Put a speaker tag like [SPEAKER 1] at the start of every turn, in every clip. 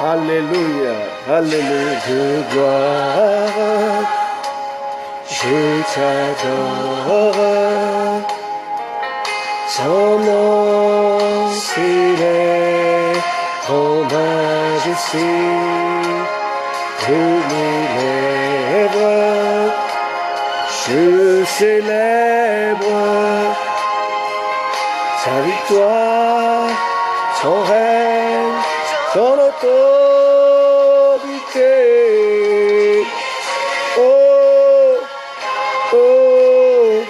[SPEAKER 1] Alléluia, Alléluia, de gloire. Je t'adore. Son nom s'élève en majesté. Je m'élève. Je célèbre sa victoire, son règne, son autorité. Oh, oh,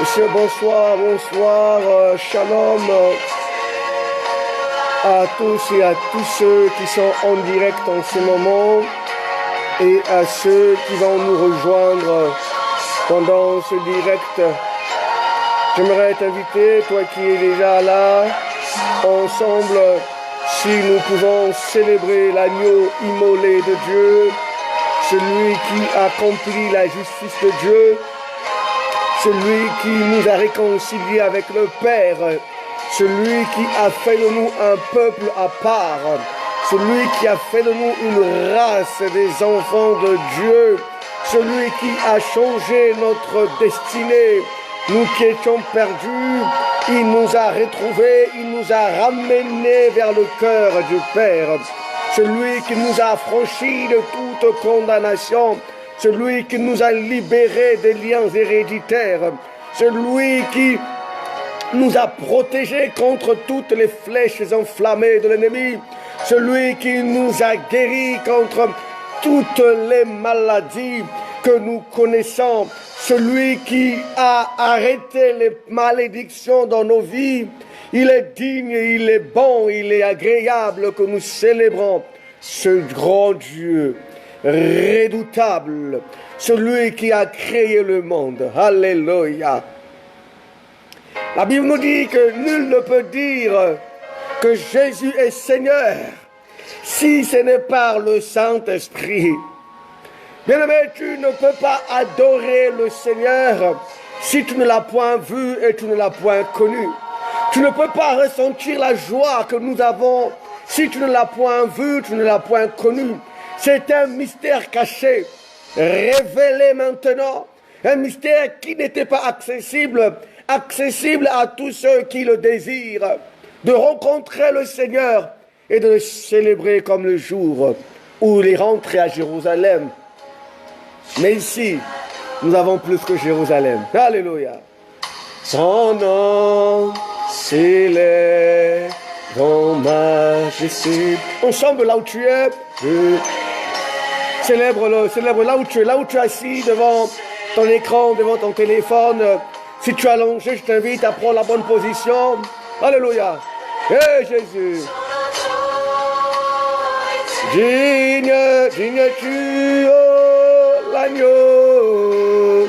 [SPEAKER 1] monsieur, bonsoir, bonsoir, shalom à tous et à tous ceux qui sont en direct en ce moment et à ceux qui vont nous rejoindre pendant ce direct. J'aimerais t'inviter, toi qui es déjà là, ensemble, si nous pouvons célébrer l'agneau immolé de Dieu, celui qui accomplit la justice de Dieu, celui qui nous a réconciliés avec le Père, celui qui a fait de nous un peuple à part, celui qui a fait de nous une race des enfants de Dieu, celui qui a changé notre destinée. Nous qui étions perdus, il nous a retrouvés, il nous a ramenés vers le cœur du Père. Celui qui nous a affranchis de toute condamnation, celui qui nous a libérés des liens héréditaires, celui qui nous a protégés contre toutes les flèches enflammées de l'ennemi, celui qui nous a guéris contre toutes les maladies que nous connaissons, celui qui a arrêté les malédictions dans nos vies. Il est digne, il est bon, il est agréable que nous célébrons ce grand Dieu redoutable, celui qui a créé le monde. Alléluia. La Bible nous dit que nul ne peut dire que Jésus est Seigneur si ce n'est par le Saint-Esprit. Bien-aimé, tu ne peux pas adorer le Seigneur si tu ne l'as point vu et tu ne l'as point connu. Tu ne peux pas ressentir la joie que nous avons si tu ne l'as point vu, tu ne l'as point connu. C'est un mystère caché, révélé maintenant. Un mystère qui n'était pas accessible à tous ceux qui le désirent. De rencontrer le Seigneur et de le célébrer comme le jour où il est rentré à Jérusalem. Mais ici, nous avons plus que Jérusalem. Alléluia. Son nom s'élève en majesté. Ensemble, là où tu es, célèbre là où tu es assis devant ton écran, devant ton téléphone. Si tu es allongé, je t'invite à prendre la bonne position. Alléluia. Hey Jésus. Digne tu, oh, l'agneau.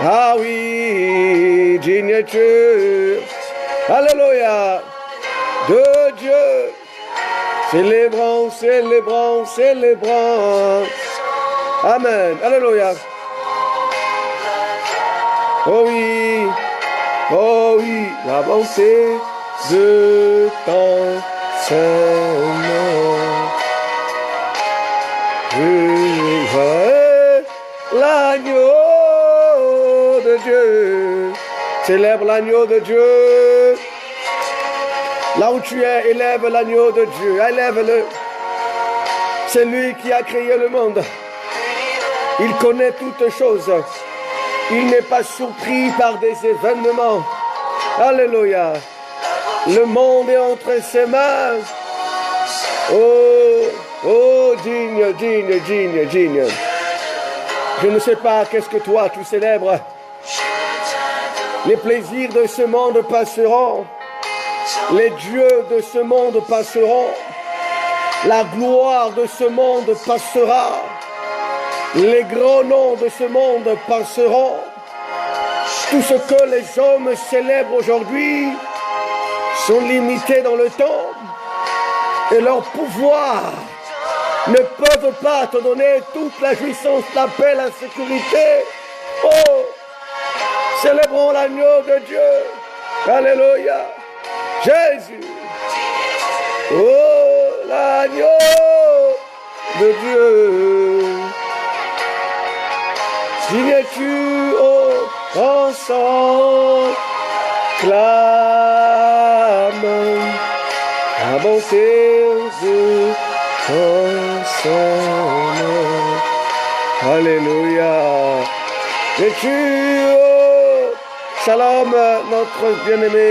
[SPEAKER 1] Ah oui, digne tu. Alléluia. De Dieu. Célébrons, célébrons, célébrons. Amen. Alléluia. Oh oui, la bonté de ton Seigneur. Je vois l'agneau de Dieu. Célèbre l'agneau de Dieu. Là où tu es, élève l'agneau de Dieu. Élève-le. C'est lui qui a créé le monde. Il connaît toutes choses. Il n'est pas surpris par des événements. Alléluia. Le monde est entre ses mains. Oh, digne, digne, digne, digne. Je ne sais pas qu'est-ce que toi tu célèbres. Les plaisirs de ce monde passeront. Les dieux de ce monde passeront. La gloire de ce monde passera. Les grands noms de ce monde passeront. Tout ce que les hommes célèbrent aujourd'hui sont limités dans le temps. Et leur pouvoir ne peuvent pas te donner toute la jouissance, la paix, la sécurité. Oh, célébrons l'agneau de Dieu. Alléluia. Jésus. Oh, la l'agneau de Dieu. Signes-tu au sang, clame la bonté de ton Seigneur. Alléluia. Et tu, shalom, notre bien-aimé,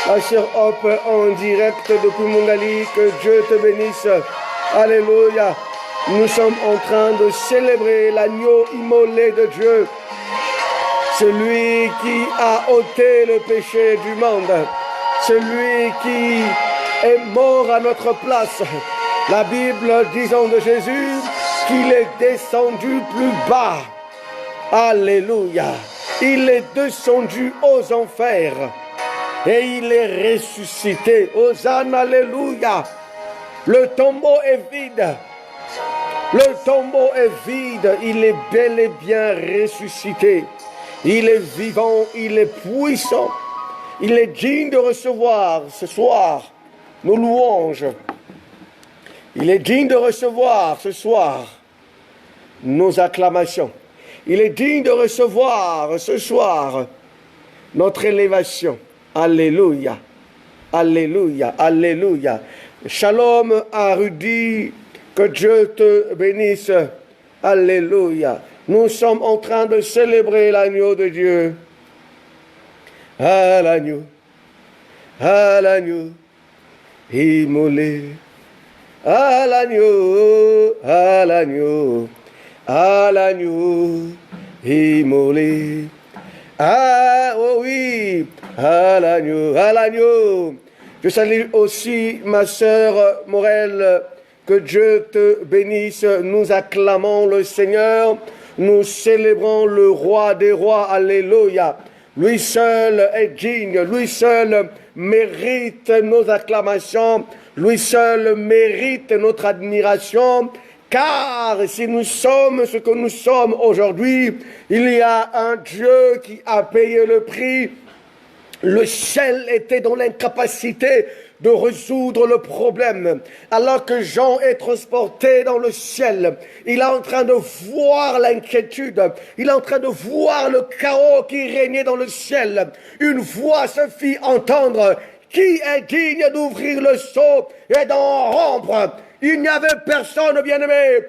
[SPEAKER 1] la sœur Hop en direct depuis Mongali, que Dieu te bénisse. Alléluia. Nous sommes en train de célébrer l'agneau immolé de Dieu, celui qui a ôté le péché du monde, celui qui est mort à notre place. La Bible disant de Jésus qu'il est descendu plus bas. Alléluia. Il est descendu aux enfers et il est ressuscité. Hosanna, alléluia. Le tombeau est vide. Le tombeau est vide. Il est bel et bien ressuscité. Il est vivant, il est puissant. Il est digne de recevoir ce soir nos louanges. Il est digne de recevoir ce soir nos acclamations. Il est digne de recevoir ce soir notre élévation. Alléluia. Alléluia. Alléluia. Shalom à Rudy. Que Dieu te bénisse. Alléluia. Nous sommes en train de célébrer l'agneau de Dieu. À l'agneau. À l'agneau. Immolé. À l'agneau. À l'agneau. À l'agneau. Immolé. Ah, oh oui. À l'agneau. À l'agneau. Je salue aussi ma sœur Morel. Que Dieu te bénisse. Nous acclamons le Seigneur. Nous célébrons le roi des rois. Alléluia. Lui seul est digne. Lui seul mérite nos acclamations. Lui seul mérite notre admiration. Car si nous sommes ce que nous sommes aujourd'hui, il y a un Dieu qui a payé le prix. Le ciel était dans l'incapacité de résoudre le problème. Alors que Jean est transporté dans le ciel, il est en train de voir l'inquiétude, il est en train de voir le chaos qui régnait dans le ciel. Une voix se fit entendre: qui est digne d'ouvrir le sceau et d'en rompre? Il n'y avait personne, bien-aimé.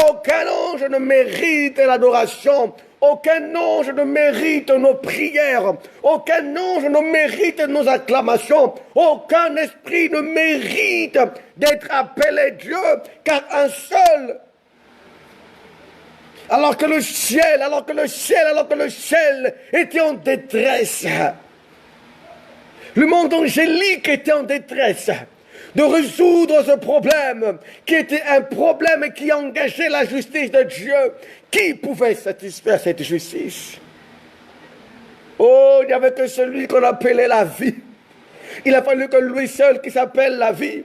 [SPEAKER 1] Aucun ange ne mérite l'adoration. Aucun ange ne mérite nos prières. Aucun ange ne mérite nos acclamations. Aucun esprit ne mérite d'être appelé Dieu, car un seul. Alors que le ciel était en détresse. Le monde angélique était en détresse de résoudre ce problème, qui était un problème qui engageait la justice de Dieu. Qui pouvait satisfaire cette justice? Oh, il n'y avait que celui qu'on appelait la vie. Il a fallu que lui seul, qui s'appelle la vie,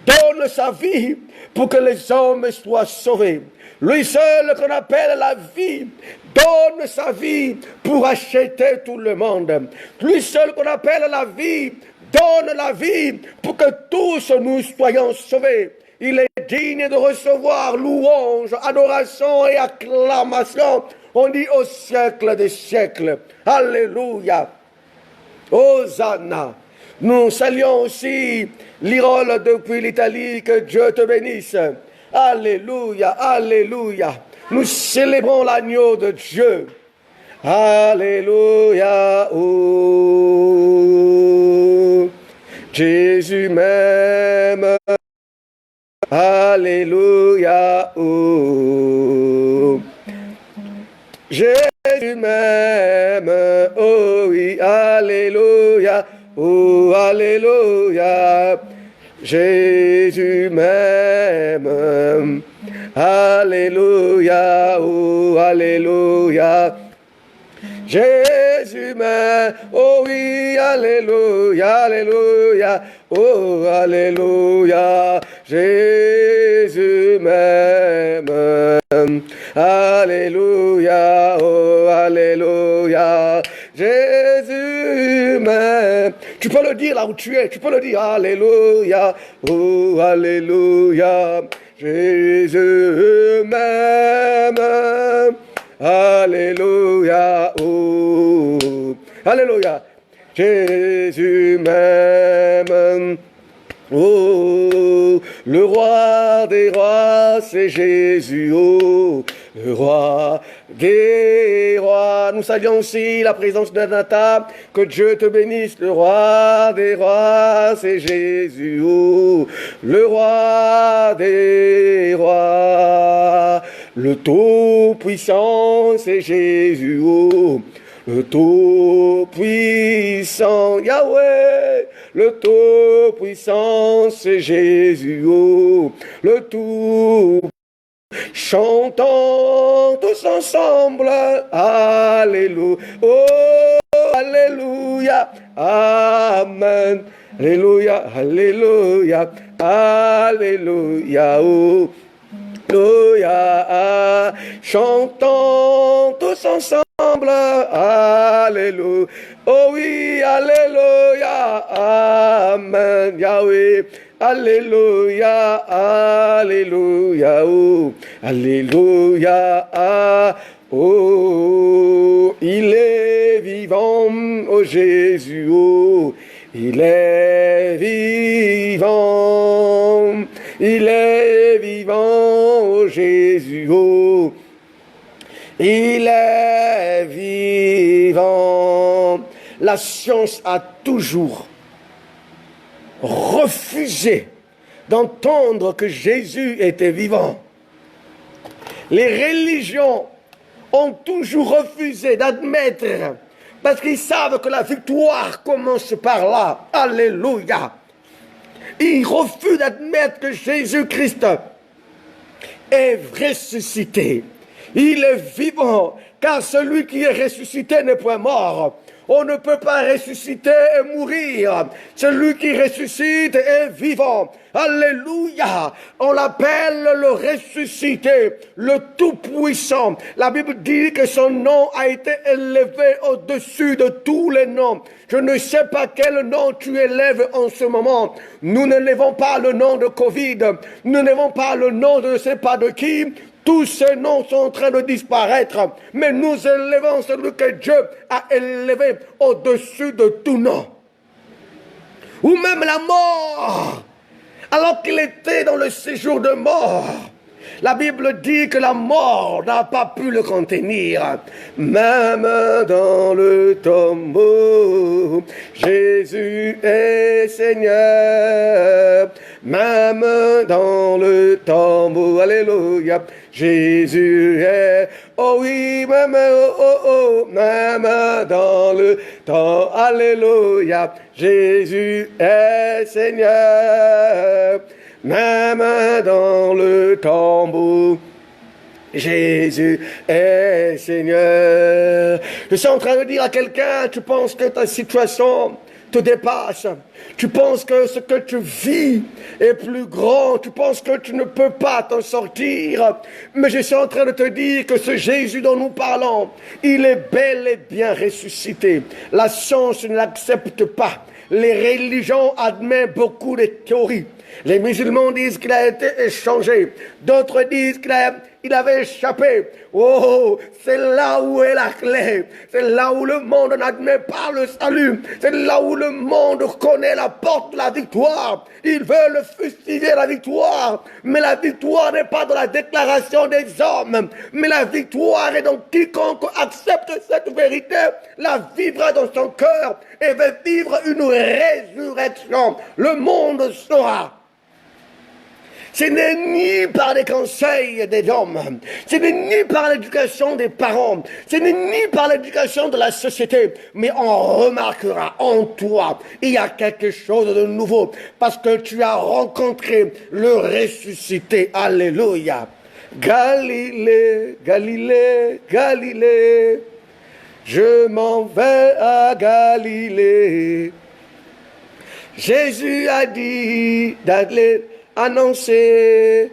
[SPEAKER 1] donne sa vie pour que les hommes soient sauvés. Lui seul qu'on appelle la vie, donne sa vie pour acheter tout le monde. Lui seul qu'on appelle la vie, donne la vie pour que tous nous soyons sauvés. Il est digne de recevoir louange, adoration et acclamation. On dit au siècle des siècles. Alléluia. Hosanna. Nous saluons aussi l'Irole depuis l'Italie. Que Dieu te bénisse. Alléluia. Alléluia. Nous célébrons l'agneau de Dieu. Alléluia. Oh, Jésus m'aime. Alléluia, oh, Jésus m'aime, oh oui, alléluia, oh, alléluia, Jésus m'aime, alléluia, oh, alléluia, Jésus m'aime, oh oui, alléluia, alléluia, oh, alléluia, Jésus m'aime, alléluia, oh, alléluia, Jésus m'aime. Tu peux le dire là où tu es, tu peux le dire. Alléluia, oh, alléluia. Jésus m'aime. Alléluia, oh, alléluia. Jésus m'aime. Oh, le roi des rois, c'est Jésus, oh, le roi des rois. Nous saluons aussi la présence de Nathan, que Dieu te bénisse, le roi des rois, c'est Jésus, oh, le roi des rois. Le Tout-Puissant, c'est Jésus, oh, le Tout-Puissant, Yahweh, le Tout-Puissant, c'est Jésus, oh, le Tout. Chantons tous ensemble, Alléluia, oh, Alléluia, Amen, Alléluia, Alléluia, Alléluia, oh. Alléluia, chantons tous ensemble, Alléluia, oh oui, Alléluia, Amen, Yahweh, Alléluia, Alléluia, oh, Alléluia, oh, il est vivant, oh Jésus, oh, il est vivant, il est vivant, oh Jésus, oh, il est vivant. La science a toujours refusé d'entendre que Jésus était vivant. Les religions ont toujours refusé d'admettre, parce qu'ils savent que la victoire commence par là. Alléluia. Ils refusent d'admettre que Jésus-Christ est ressuscité. Il est vivant, car celui qui est ressuscité n'est point mort. On ne peut pas ressusciter et mourir. Celui qui ressuscite est vivant. Alléluia. On l'appelle le ressuscité, le tout-puissant. La Bible dit que son nom a été élevé au-dessus de tous les noms. Je ne sais pas quel nom tu élèves en ce moment. Nous n'élevons pas le nom de Covid. Nous n'élevons pas le nom de je ne sais pas de qui. Tous ces noms sont en train de disparaître, mais nous élevons celui que Dieu a élevé au-dessus de tout nom. Ou même la mort, alors qu'il était dans le séjour de mort. La Bible dit que la mort n'a pas pu le contenir. Même dans le tombeau, Jésus est Seigneur. Même dans le tombeau, alléluia, Jésus est, oh oui, même, même dans le tombeau, alléluia, Jésus est Seigneur. Même dans le tombeau, Jésus est Seigneur. Je suis en train de dire à quelqu'un, tu penses que ta situation te dépasse. Tu penses que ce que tu vis est plus grand. Tu penses que tu ne peux pas t'en sortir. Mais je suis en train de te dire que ce Jésus dont nous parlons, il est bel et bien ressuscité. La science ne l'accepte pas. Les religions admettent beaucoup de théories. Les musulmans disent qu'il a été échangé. D'autres disent qu'il avait échappé. Oh, c'est là où est la clé. C'est là où le monde n'admet pas le salut. C'est là où le monde connaît la porte de la victoire. Ils veulent fustiger la victoire. Mais la victoire n'est pas dans la déclaration des hommes. Mais la victoire est dans quiconque accepte cette vérité, la vivra dans son cœur et va vivre une résurrection. Le monde saura. Ce n'est ni par les conseils des hommes, ce n'est ni par l'éducation des parents, ce n'est ni par l'éducation de la société, mais on remarquera en toi, il y a quelque chose de nouveau, parce que tu as rencontré le ressuscité. Alléluia. Galilée, Galilée, Galilée, je m'en vais à Galilée. Jésus a dit d'aller annoncer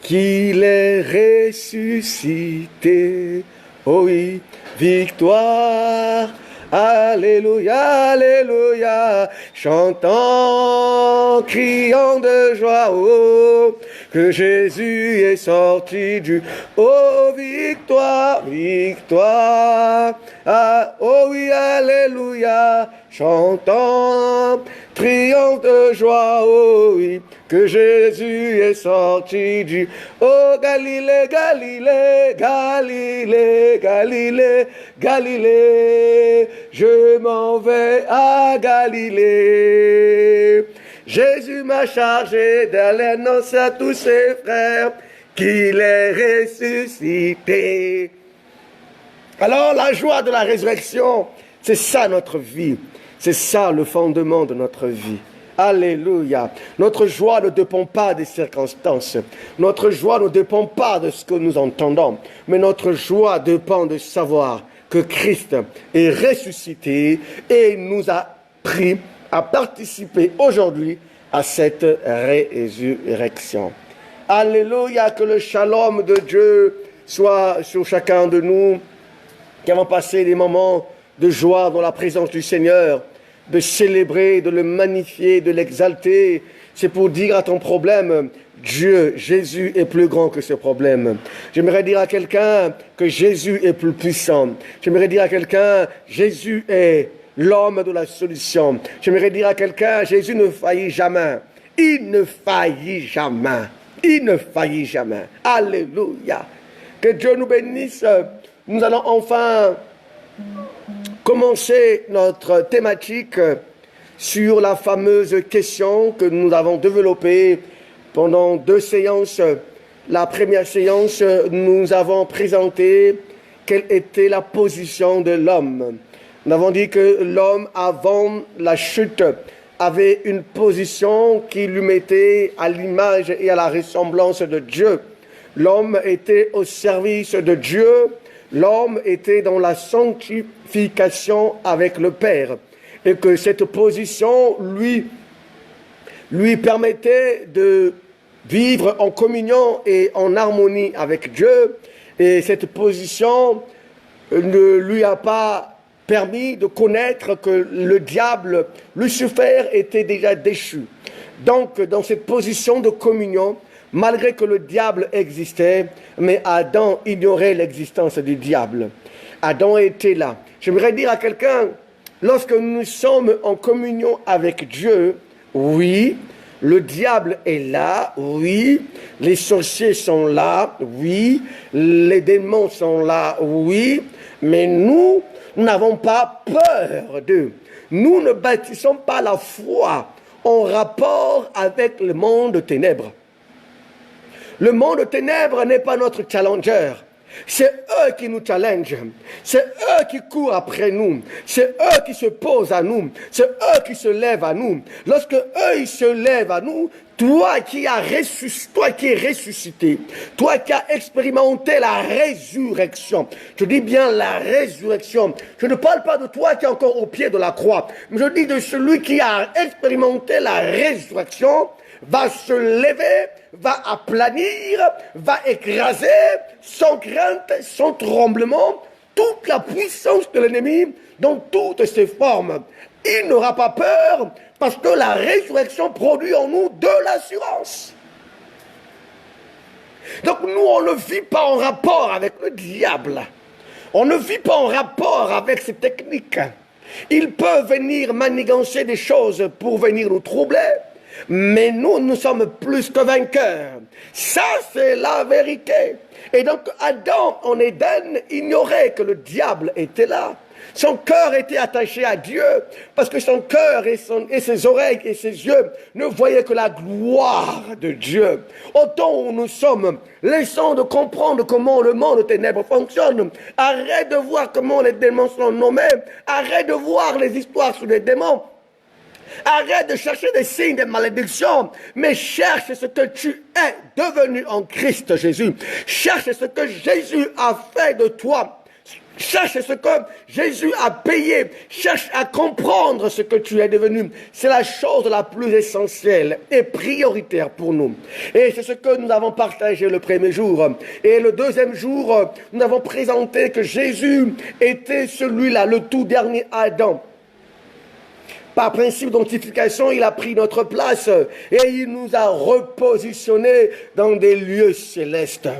[SPEAKER 1] qu'il est ressuscité. Oh oui, victoire Alléluia, Alléluia, chantons, criant de joie, oh, que Jésus est sorti du oh, victoire, victoire. Ah, oh oui, Alléluia, chantons, triomphe de joie, oh oui, que Jésus est sorti du oh Galilée, Galilée, Galilée, Galilée, Galilée, je m'en vais à Galilée. Jésus m'a chargé d'aller annoncer à tous ses frères qu'il est ressuscité. Alors la joie de la résurrection, c'est ça notre vie. C'est ça le fondement de notre vie. Alléluia. Notre joie ne dépend pas des circonstances. Notre joie ne dépend pas de ce que nous entendons. Mais notre joie dépend de savoir que Christ est ressuscité et nous a pris à participer aujourd'hui à cette résurrection. Alléluia. Que le shalom de Dieu soit sur chacun de nous qui avons passé des moments de joie dans la présence du Seigneur, de célébrer, de le magnifier, de l'exalter. C'est pour dire à ton problème, Dieu, Jésus est plus grand que ce problème. J'aimerais dire à quelqu'un que Jésus est plus puissant. J'aimerais dire à quelqu'un, Jésus est l'homme de la solution. J'aimerais dire à quelqu'un, Jésus ne faillit jamais. Il ne faillit jamais. Il ne faillit jamais. Alléluia. Que Dieu nous bénisse. Nous allons enfin commencer notre thématique sur la fameuse question que nous avons développée pendant 2 séances. La première séance, nous avons présenté quelle était la position de l'homme. Nous avons dit que l'homme, avant la chute, avait une position qui lui mettait à l'image et à la ressemblance de Dieu. L'homme était au service de Dieu. L'homme était dans la sanctification avec le Père et que cette position lui permettait de vivre en communion et en harmonie avec Dieu. Et cette position ne lui a pas permis de connaître que le diable, Lucifer, était déjà déchu. Donc, dans cette position de communion, malgré que le diable existait, mais Adam ignorait l'existence du diable. Adam était là. J'aimerais dire à quelqu'un, lorsque nous sommes en communion avec Dieu, oui, le diable est là, oui, les sorciers sont là, oui, les démons sont là, oui, mais nous n'avons pas peur d'eux. Nous ne bâtissons pas la foi en rapport avec le monde de ténèbres. Le monde de ténèbres n'est pas notre challenger. C'est eux qui nous challengent. C'est eux qui courent après nous. C'est eux qui se posent à nous. C'est eux qui se lèvent à nous. Lorsque eux ils se lèvent à nous, toi qui es ressuscité, toi qui as expérimenté la résurrection, je dis bien la résurrection, je ne parle pas de toi qui es encore au pied de la croix, mais je dis de celui qui a expérimenté la résurrection, va se lever, va aplanir, va écraser, sans crainte, sans tremblement, toute la puissance de l'ennemi dans toutes ses formes. Il n'aura pas peur parce que la résurrection produit en nous de l'assurance. Donc nous, on ne vit pas en rapport avec le diable. On ne vit pas en rapport avec ses techniques. Il peut venir manigancer des choses pour venir nous troubler. Mais nous sommes plus que vainqueurs. Ça, c'est la vérité. Et donc, Adam, en Éden, ignorait que le diable était là. Son cœur était attaché à Dieu, parce que son cœur et ses oreilles et ses yeux ne voyaient que la gloire de Dieu. Autant où nous sommes, laissons de comprendre comment le monde de ténèbres fonctionne. Arrête de voir comment les démons sont nommés. Arrête de voir les histoires sur les démons. Arrête de chercher des signes de malédiction, mais cherche ce que tu es devenu en Christ Jésus. Cherche ce que Jésus a fait de toi. Cherche ce que Jésus a payé. Cherche à comprendre ce que tu es devenu. C'est la chose la plus essentielle et prioritaire pour nous. Et c'est ce que nous avons partagé le premier jour. Et le deuxième jour, nous avons présenté que Jésus était celui-là, le tout dernier Adam. Par principe d'identification, il a pris notre place et il nous a repositionnés dans des lieux célestes.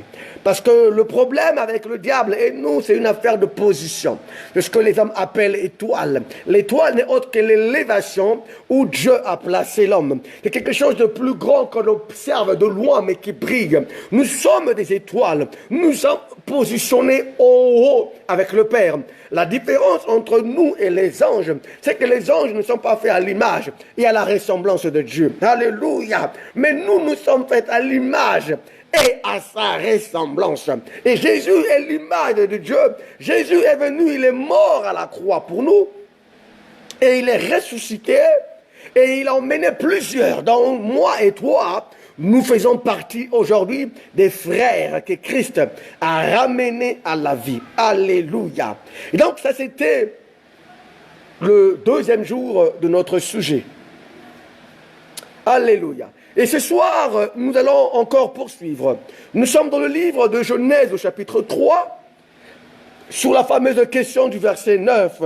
[SPEAKER 1] Parce que le problème avec le diable et nous, c'est une affaire de position. De ce que les hommes appellent étoile. L'étoile n'est autre que l'élévation où Dieu a placé l'homme. C'est quelque chose de plus grand qu'on observe de loin mais qui brille. Nous sommes des étoiles. Nous sommes positionnés en haut avec le Père. La différence entre nous et les anges, c'est que les anges ne sont pas faits à l'image et à la ressemblance de Dieu. Alléluia. Mais nous, nous sommes faits à l'image et à sa ressemblance. Et Jésus est l'image de Dieu. Jésus est venu, il est mort à la croix pour nous. Et il est ressuscité. Et il a emmené plusieurs. Donc moi et toi, nous faisons partie aujourd'hui des frères que Christ a ramenés à la vie. Alléluia. Et donc ça c'était le deuxième jour de notre sujet. Alléluia. Et ce soir, nous allons encore poursuivre. Nous sommes dans le livre de Genèse au chapitre 3, sur la fameuse question du verset 9.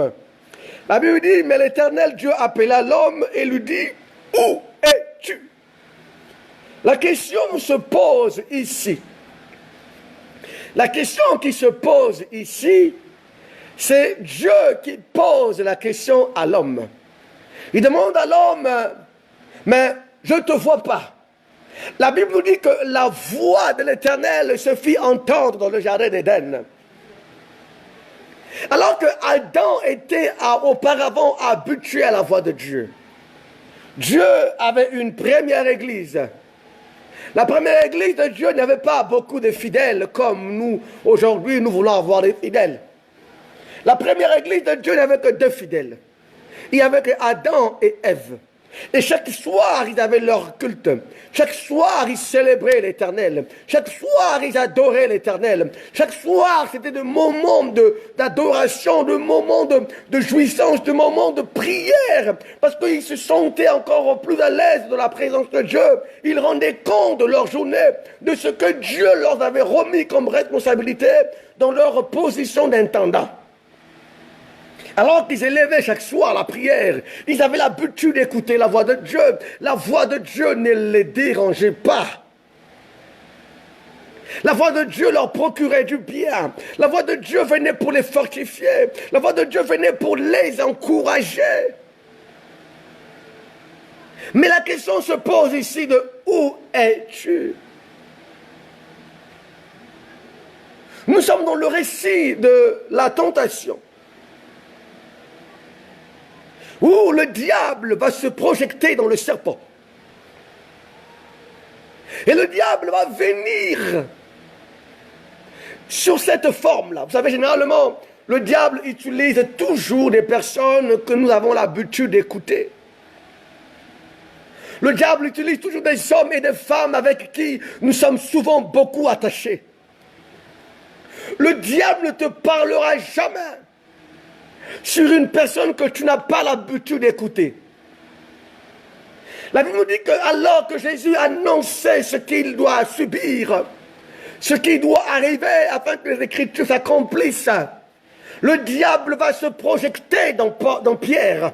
[SPEAKER 1] La Bible dit, mais l'Éternel Dieu appela l'homme et lui dit, où es-tu? La question se pose ici. La question qui se pose ici, c'est Dieu qui pose la question à l'homme. Il demande à l'homme, mais je ne te vois pas. La Bible nous dit que la voix de l'Éternel se fit entendre dans le jardin d'Éden. Alors que Adam était auparavant habitué à la voix de Dieu. Dieu avait une première église. La première église de Dieu n'avait pas beaucoup de fidèles comme nous, aujourd'hui, nous voulons avoir des fidèles. La première église de Dieu n'avait que 2 fidèles. Il n'y avait que Adam et Ève. Et chaque soir, ils avaient leur culte. Chaque soir, ils célébraient l'Éternel. Chaque soir, ils adoraient l'Éternel. Chaque soir, c'était des moments d'adoration, des moments de jouissance, des moments de prière. Parce qu'ils se sentaient encore plus à l'aise de la présence de Dieu. Ils rendaient compte de leur journée, de ce que Dieu leur avait remis comme responsabilité dans leur position d'intendant. Alors qu'ils élevaient chaque soir la prière, ils avaient l'habitude d'écouter la voix de Dieu. La voix de Dieu ne les dérangeait pas. La voix de Dieu leur procurait du bien. La voix de Dieu venait pour les fortifier. La voix de Dieu venait pour les encourager. Mais la question se pose ici de où es-tu? Nous sommes dans le récit de la tentation, où le diable va se projeter dans le serpent. Et le diable va venir sur cette forme-là. Vous savez, généralement, le diable utilise toujours des personnes que nous avons l'habitude d'écouter. Le diable utilise toujours des hommes et des femmes avec qui nous sommes souvent beaucoup attachés. Le diable ne te parlera jamais sur une personne que tu n'as pas l'habitude d'écouter. La Bible nous dit que alors que Jésus annonçait ce qu'il doit subir, ce qui doit arriver afin que les Écritures s'accomplissent, le diable va se projeter dans Pierre.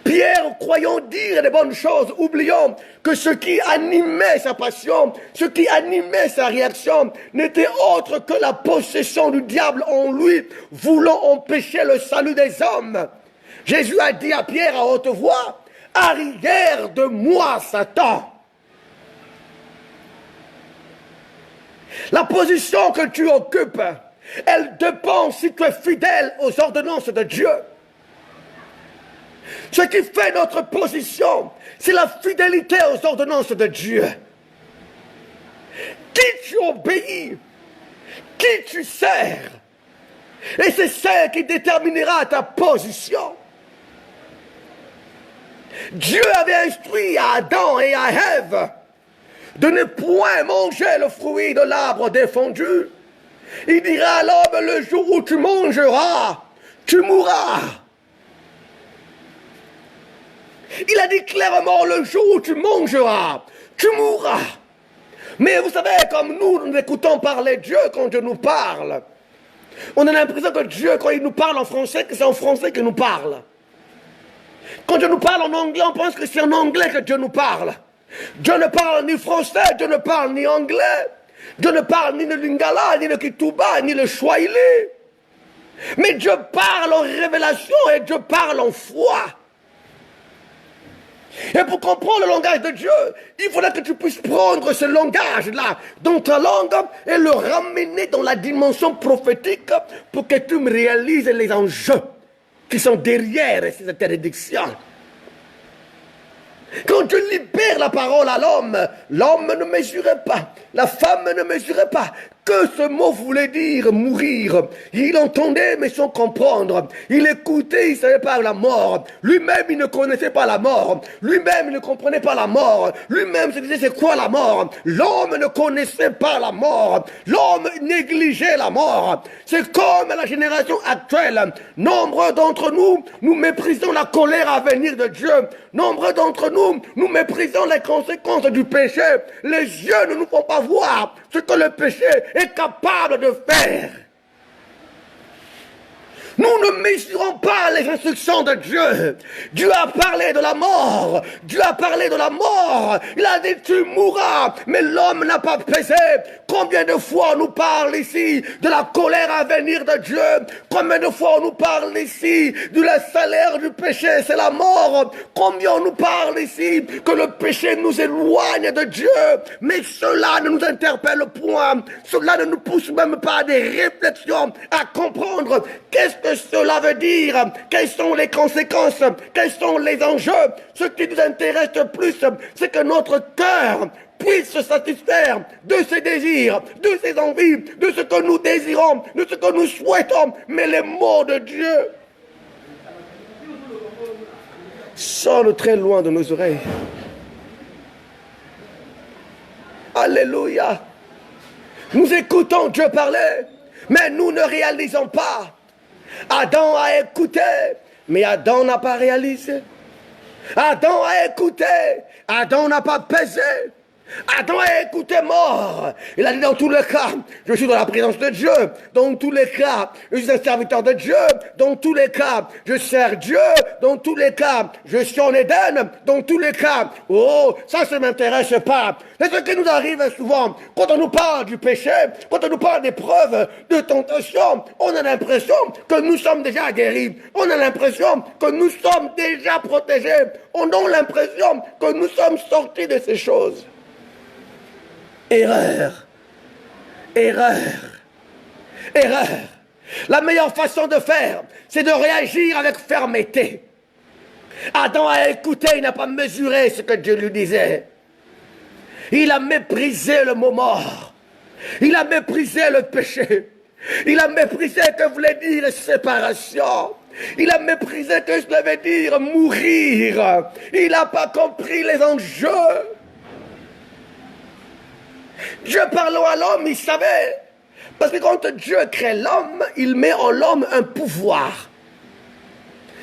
[SPEAKER 1] Pierre, croyant dire des bonnes choses, oublions que ce qui animait sa passion, ce qui animait sa réaction, n'était autre que la possession du diable en lui, voulant empêcher le salut des hommes. Jésus a dit à Pierre à haute voix, « Arrière de moi, Satan !» La position que tu occupes, elle dépend si tu es fidèle aux ordonnances de Dieu. Ce qui fait notre position, c'est la fidélité aux ordonnances de Dieu. Qui tu obéis, qui tu sers, et c'est ça qui déterminera ta position. Dieu avait instruit à Adam et à Ève de ne point manger le fruit de l'arbre défendu, Il dira à l'homme, le jour où tu mangeras, tu mourras. Il a dit clairement, le jour où tu mangeras, tu mourras. Mais vous savez, comme nous écoutons parler Dieu quand Dieu nous parle, on a l'impression que Dieu, quand il nous parle en français, que c'est en français qu'il nous parle. Quand Dieu nous parle en anglais, on pense que c'est en anglais que Dieu nous parle. Dieu ne parle ni français, Dieu ne parle ni anglais. Dieu ne parle ni le lingala, ni le kituba, ni le swahili. Mais Dieu parle en révélation et Dieu parle en foi. Et pour comprendre le langage de Dieu, il faudra que tu puisses prendre ce langage-là dans ta langue et le ramener dans la dimension prophétique pour que tu me réalises les enjeux qui sont derrière ces interdictions. Quand Dieu libère la parole à l'homme, l'homme ne mesurait pas, la femme ne mesurait pas que ce mot voulait dire mourir. Il entendait mais sans comprendre. Il écoutait, il ne savait pas la mort. Lui-même, il ne connaissait pas la mort. Lui-même, il ne comprenait pas la mort. Lui-même se disait c'est quoi la mort? L'homme ne connaissait pas la mort. L'homme négligeait la mort. C'est comme la génération actuelle. Nombre d'entre nous, nous méprisons la colère à venir de Dieu. Nombre d'entre nous, nous méprisons les conséquences du péché. Les yeux ne nous font pas voir ce que le péché est capable de faire. Nous ne mesurons pas les instructions de Dieu. Dieu a parlé de la mort. Dieu a parlé de la mort. Il a dit tu mourras. Mais l'homme n'a pas pesé. Combien de fois on nous parle ici de la colère à venir de Dieu? Combien de fois on nous parle ici du salaire du péché, c'est la mort? Combien on nous parle ici que le péché nous éloigne de Dieu? Mais cela ne nous interpelle point. Cela ne nous pousse même pas à des réflexions, à comprendre qu'est-ce que cela veut dire, quelles sont les conséquences, quels sont les enjeux. Ce qui nous intéresse le plus, c'est que notre cœur puisse se satisfaire de ses désirs, de ses envies, de ce que nous désirons, de ce que nous souhaitons. Mais les mots de Dieu sonnent très loin de nos oreilles. Alléluia. Nous écoutons Dieu parler, mais nous ne réalisons pas. Adam a écouté, mais Adam n'a pas réalisé. Adam a écouté, Adam n'a pas pesé. Adam a écouté mort. Il a dit dans tous les cas, je suis dans la présence de Dieu. Dans tous les cas, je suis un serviteur de Dieu. Dans tous les cas, je sers Dieu. Dans tous les cas, je suis en Éden. Dans tous les cas, oh, ça ne m'intéresse pas. C'est ce qui nous arrive souvent. Quand on nous parle du péché, quand on nous parle d'épreuves, de tentation, on a l'impression que nous sommes déjà guéris. On a l'impression que nous sommes déjà protégés. On a l'impression que nous sommes sortis de ces choses. Erreur, erreur, erreur. La meilleure façon de faire, c'est de réagir avec fermeté. Adam a écouté, il n'a pas mesuré ce que Dieu lui disait. Il a méprisé le mot mort. Il a méprisé le péché. Il a méprisé que voulait dire séparation. Il a méprisé que cela veut dire mourir. Il n'a pas compris les enjeux. Dieu parlant à l'homme, il savait. Parce que quand Dieu crée l'homme, il met en l'homme un pouvoir.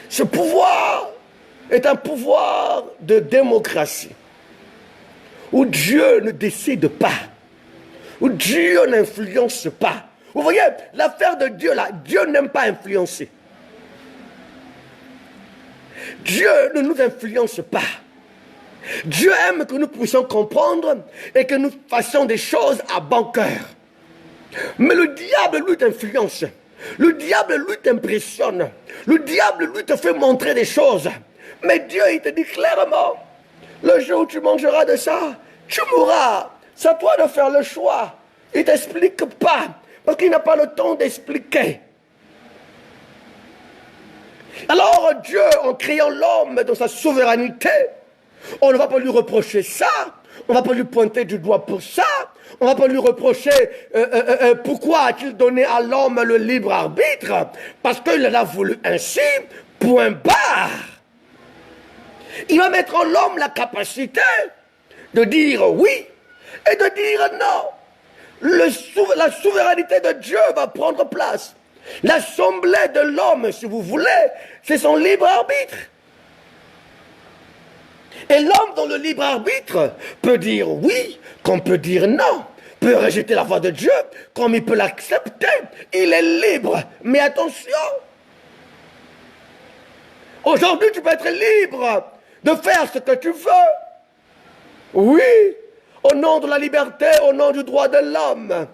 [SPEAKER 1] Ce pouvoir est un pouvoir de démocratie. Où Dieu ne décide pas. Où Dieu n'influence pas. Vous voyez, l'affaire de Dieu là, Dieu n'aime pas influencer. Dieu ne nous influence pas. Dieu aime que nous puissions comprendre et que nous fassions des choses à bon cœur. Mais le diable, lui, t'influence. Le diable, lui, t'impressionne. Le diable, lui, te fait montrer des choses. Mais Dieu, il te dit clairement, le jour où tu mangeras de ça, tu mourras. C'est à toi de faire le choix. Il ne t'explique pas, parce qu'il n'a pas le temps d'expliquer. Alors Dieu, en créant l'homme dans sa souveraineté, on ne va pas lui reprocher ça, on ne va pas lui pointer du doigt pour ça, on ne va pas lui reprocher pourquoi a-t-il donné à l'homme le libre arbitre, parce qu'il l'a voulu ainsi, point barre. Il va mettre en l'homme la capacité de dire oui et de dire non. La souveraineté de Dieu va prendre place. L'assemblée de l'homme, si vous voulez, c'est son libre arbitre. Et l'homme dans le libre arbitre peut dire oui, comme peut dire non, peut rejeter la voix de Dieu, comme il peut l'accepter. Il est libre. Mais attention, aujourd'hui tu peux être libre de faire ce que tu veux. Oui, au nom de la liberté, au nom du droit de l'homme,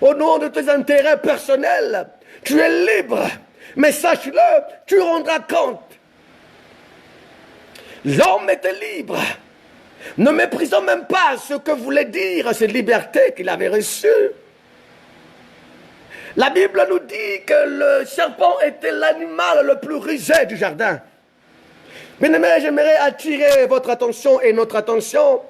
[SPEAKER 1] au nom de tes intérêts personnels, tu es libre. Mais sache-le, tu rendras compte. L'homme était libre. Ne méprisons même pas ce que voulait dire cette liberté qu'il avait reçue. La Bible nous dit que le serpent était l'animal le plus rusé du jardin. Bien-aimés, j'aimerais attirer votre attention et notre attention.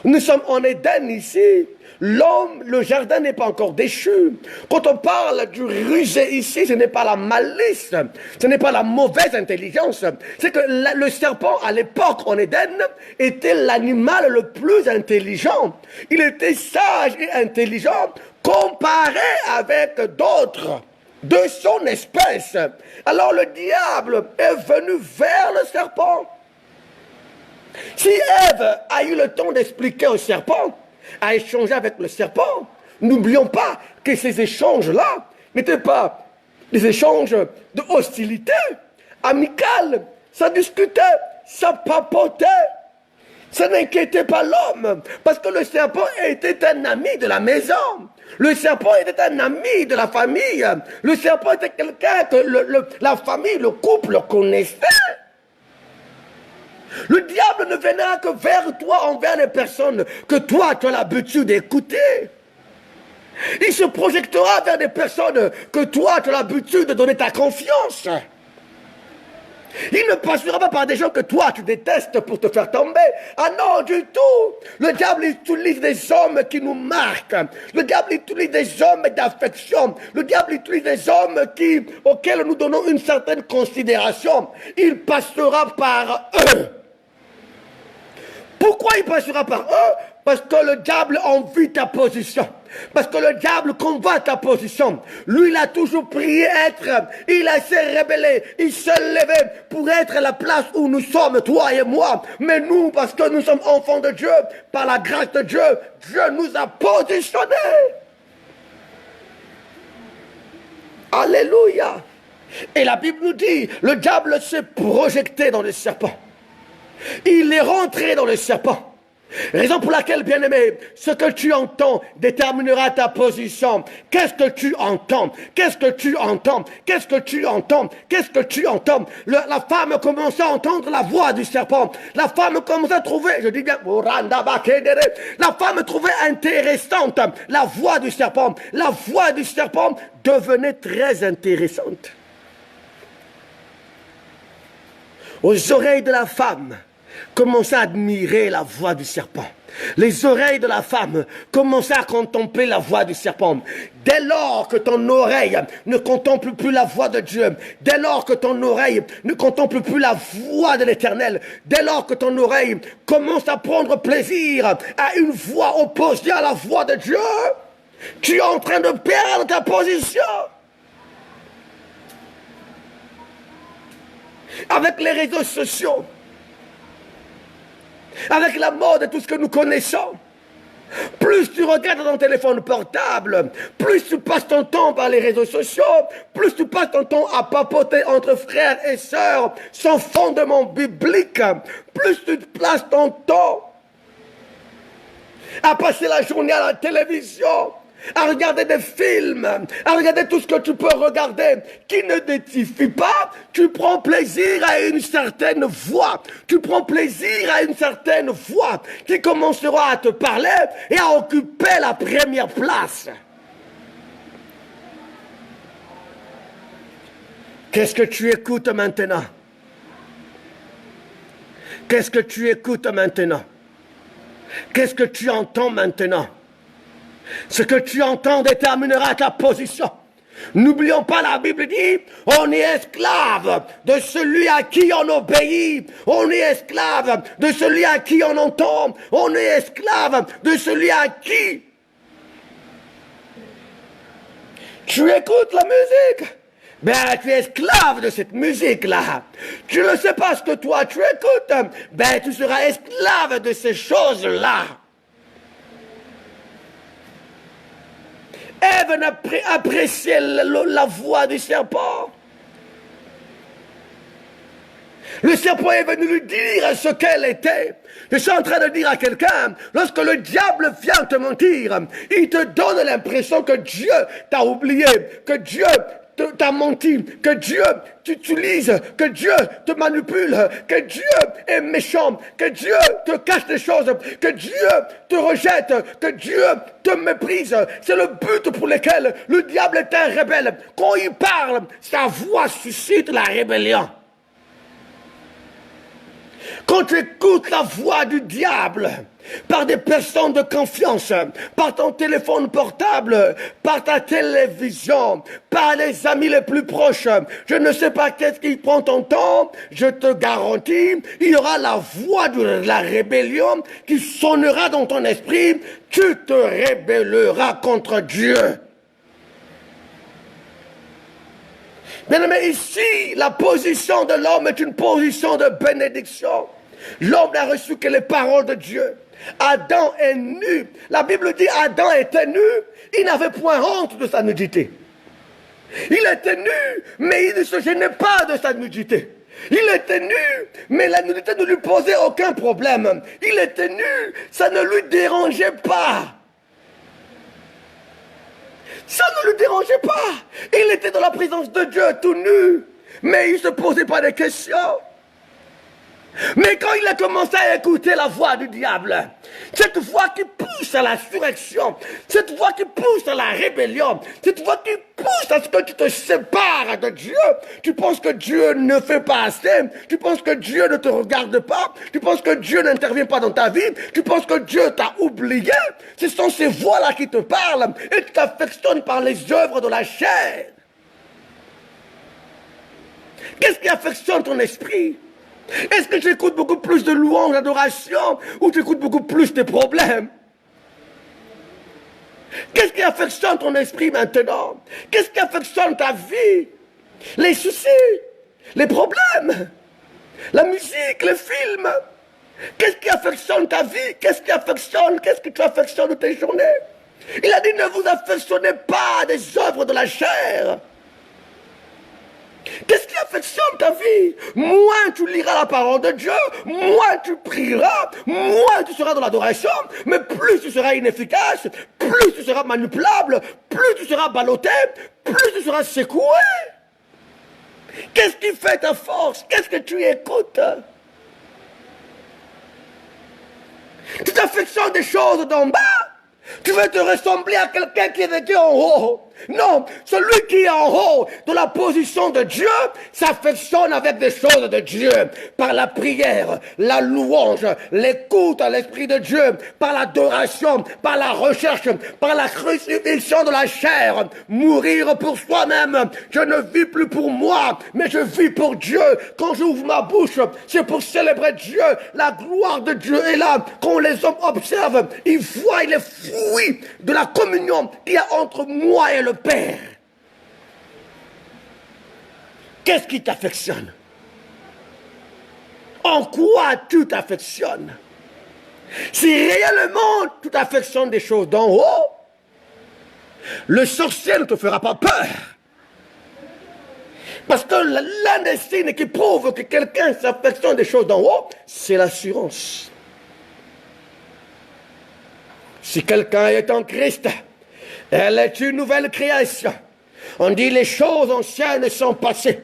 [SPEAKER 1] Nous sommes en Éden ici. L'homme, le jardin n'est pas encore déchu. Quand on parle du rusé ici, ce n'est pas la malice, ce n'est pas la mauvaise intelligence. C'est que le serpent, à l'époque en Éden, était l'animal le plus intelligent. Il était sage et intelligent comparé avec d'autres de son espèce. Alors le diable est venu vers le serpent. Si Ève a eu le temps d'expliquer au serpent, à échanger avec le serpent, n'oublions pas que ces échanges-là n'étaient pas des échanges de hostilité amicale. Ça discutait, ça papotait, ça n'inquiétait pas l'homme, parce que le serpent était un ami de la maison. Le serpent était un ami de la famille. Le serpent était quelqu'un que la famille, le couple connaissait. Le diable ne viendra que vers toi, envers les personnes que toi, tu as l'habitude d'écouter. Il se projectera vers des personnes que toi, tu as l'habitude de donner ta confiance. Il ne passera pas par des gens que toi, tu détestes pour te faire tomber. Ah non, du tout. Le diable utilise des hommes qui nous marquent. Le diable utilise des hommes d'affection. Le diable utilise des hommes auxquels nous donnons une certaine considération. Il passera par eux. Pourquoi il passera par eux? Parce que le diable envie ta position. Parce que le diable combat ta position. Lui, il a toujours prié il a s'est rebellé, il s'est levé pour être à la place où nous sommes, toi et moi. Mais nous, parce que nous sommes enfants de Dieu, par la grâce de Dieu, Dieu nous a positionnés. Alléluia. Et la Bible nous dit, le diable s'est projeté dans le serpent. Il est rentré dans le serpent. Raison pour laquelle, bien-aimé, ce que tu entends déterminera ta position. Qu'est-ce que tu entends? Qu'est-ce que tu entends? Qu'est-ce que tu entends? Qu'est-ce que tu entends? La femme commence à entendre la voix du serpent. La femme commence à trouver, je dis bien, la femme trouvait intéressante la voix du serpent. La voix du serpent devenait très intéressante. Aux oreilles de la femme, commençaient à admirer la voix du serpent. Les oreilles de la femme commençaient à contempler la voix du serpent. Dès lors que ton oreille ne contemple plus la voix de Dieu, dès lors que ton oreille ne contemple plus la voix de l'Éternel, dès lors que ton oreille commence à prendre plaisir à une voix opposée à la voix de Dieu, tu es en train de perdre ta position. Avec les réseaux sociaux, avec la mode et tout ce que nous connaissons, plus tu regardes ton téléphone portable, plus tu passes ton temps par les réseaux sociaux, plus tu passes ton temps à papoter entre frères et sœurs sans fondement biblique, plus tu places ton temps à passer la journée à la télévision, à regarder des films, à regarder tout ce que tu peux regarder qui ne t'édifie pas. Tu prends plaisir à une certaine voix. Tu prends plaisir à une certaine voix qui commencera à te parler et à occuper la première place. Qu'est-ce que tu écoutes maintenant? Qu'est-ce que tu écoutes maintenant? Qu'est-ce que tu entends maintenant? Ce que tu entends déterminera ta position. N'oublions pas, la Bible dit, on est esclave de celui à qui on obéit. On est esclave de celui à qui on entend. On est esclave de celui à qui Tu écoutes la musique. Ben, tu es esclave de cette musique-là. Tu ne sais pas ce que toi tu écoutes. Ben, tu seras esclave de ces choses-là. Ève n'a apprécié la voix du serpent. Le serpent est venu lui dire ce qu'elle était. Je suis en train de dire à quelqu'un, lorsque le diable vient te mentir, il te donne l'impression que Dieu t'a oublié, que Dieu t'a menti, que Dieu t'utilise, que Dieu te manipule, que Dieu est méchant, que Dieu te cache des choses, que Dieu te rejette, que Dieu te méprise. C'est le but pour lequel le diable est un rebelle. Quand il parle, sa voix suscite la rébellion. Quand tu écoutes la voix du diable, par des personnes de confiance, par ton téléphone portable, par ta télévision, par les amis les plus proches, je ne sais pas qu'est-ce qui prend ton temps, je te garantis, il y aura la voix de la rébellion qui sonnera dans ton esprit, tu te rébelleras contre Dieu. Bien aimé, ici, la position de l'homme est une position de bénédiction. L'homme n'a reçu que les paroles de Dieu. Adam est nu. La Bible dit Adam était nu. Il n'avait point honte de sa nudité. Il était nu, mais il ne se gênait pas de sa nudité. Il était nu, mais la nudité ne lui posait aucun problème. Il était nu, ça ne lui dérangeait pas. Ça ne le dérangeait pas. Il était dans la présence de Dieu tout nu. Mais il ne se posait pas de questions. Mais quand il a commencé à écouter la voix du diable, cette voix qui pousse à la surrection, cette voix qui pousse à la rébellion, cette voix qui pousse à ce que tu te sépares de Dieu, tu penses que Dieu ne fait pas assez, tu penses que Dieu ne te regarde pas, tu penses que Dieu n'intervient pas dans ta vie, tu penses que Dieu t'a oublié, ce sont ces voix-là qui te parlent et tu t'affectionnes par les œuvres de la chair. Qu'est-ce qui affectionne ton esprit? Est-ce que tu écoutes beaucoup plus de louanges, d'adoration, ou tu écoutes beaucoup plus tes problèmes? Qu'est-ce qui affectionne ton esprit maintenant? Qu'est-ce qui affectionne ta vie? Les soucis, les problèmes, la musique, les films. Qu'est-ce qui affectionne ta vie? Qu'est-ce que tu affectionnes de tes journées? Il a dit, ne vous affectionnez pas des œuvres de la chair. Qu'est-ce qui affectionne ta vie? Moins tu liras la parole de Dieu, moins tu prieras, moins tu seras dans l'adoration, mais plus tu seras inefficace, plus tu seras manipulable, plus tu seras ballotté, plus tu seras secoué. Qu'est-ce qui fait ta force? Qu'est-ce que tu écoutes? Tu t'affectionnes des choses d'en bas. Tu veux te ressembler à quelqu'un qui était en haut. Non, celui qui est en haut de la position de Dieu s'affectionne avec des choses de Dieu. Par la prière, la louange, l'écoute à l'Esprit de Dieu, par l'adoration, par la recherche, par la crucifixion de la chair. Mourir pour soi-même. Je ne vis plus pour moi, mais je vis pour Dieu. Quand j'ouvre ma bouche, c'est pour célébrer Dieu. La gloire de Dieu est là. Quand les hommes observent, ils voient les fruits de la communion qu'il y a entre moi et le Père. Qu'est-ce qui t'affectionne? En quoi tu t'affectionnes? Si réellement tu t'affectionnes des choses d'en haut, le sorcier ne te fera pas peur. Parce que l'un des signes qui prouve que quelqu'un s'affectionne des choses d'en haut, c'est l'assurance. Si quelqu'un est en Christ, elle est une nouvelle création. On dit les choses anciennes sont passées.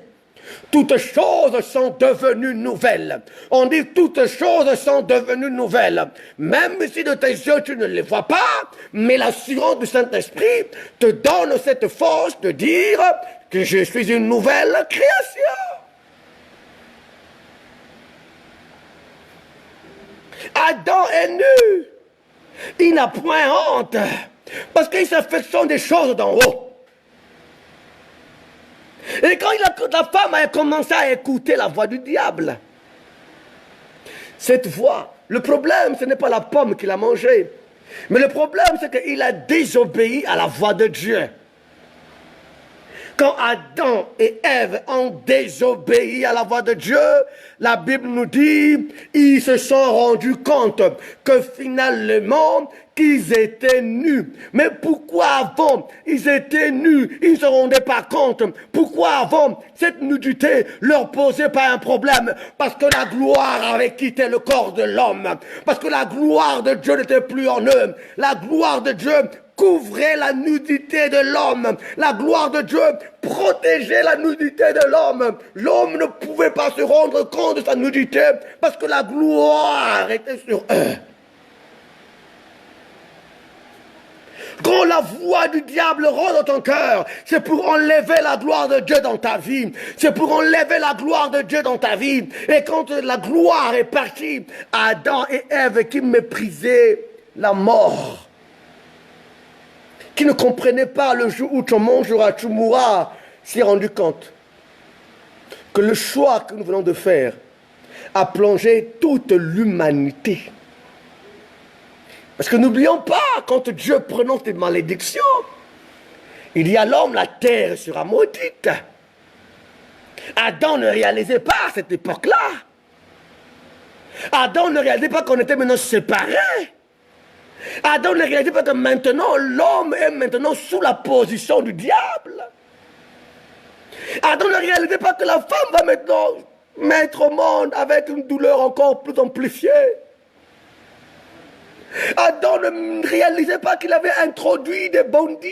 [SPEAKER 1] Toutes choses sont devenues nouvelles. On dit toutes choses sont devenues nouvelles. Même si de tes yeux tu ne les vois pas, mais l'assurance du Saint-Esprit te donne cette force de dire que je suis une nouvelle création. Adam est nu. Il n'a point honte. Parce qu'il s'affectionne des choses d'en haut. Et quand la femme a commencé à écouter la voix du diable, cette voix, le problème, ce n'est pas la pomme qu'il a mangée. Mais le problème, c'est qu'il a désobéi à la voix de Dieu. Quand Adam et Ève ont désobéi à la voix de Dieu, la Bible nous dit, ils se sont rendus compte que finalement, qu'ils étaient nus. Mais pourquoi avant, ils étaient nus, ils ne se rendaient pas compte? Pourquoi avant, cette nudité leur posait pas un problème? Parce que la gloire avait quitté le corps de l'homme. Parce que la gloire de Dieu n'était plus en eux. La gloire de Dieu couvrait la nudité de l'homme. La gloire de Dieu protégeait la nudité de l'homme. L'homme ne pouvait pas se rendre compte de sa nudité parce que la gloire était sur eux. Quand la voix du diable rôde dans ton cœur, c'est pour enlever la gloire de Dieu dans ta vie. C'est pour enlever la gloire de Dieu dans ta vie. Et quand la gloire est partie, Adam et Ève qui méprisaient la mort, qui ne comprenaient pas le jour où tu mangeras, tu mourras, s'est rendu compte que le choix que nous venons de faire a plongé toute l'humanité. Parce que n'oublions pas, quand Dieu prononce des malédictions, il y a l'homme, la terre sera maudite. Adam ne réalisait pas à cette époque-là. Adam ne réalisait pas qu'on était maintenant séparés. Adam ne réalisait pas que maintenant l'homme est maintenant sous la position du diable. Adam ne réalisait pas que la femme va maintenant mettre au monde avec une douleur encore plus amplifiée. Adam ne réalisait pas qu'il avait introduit des bandits,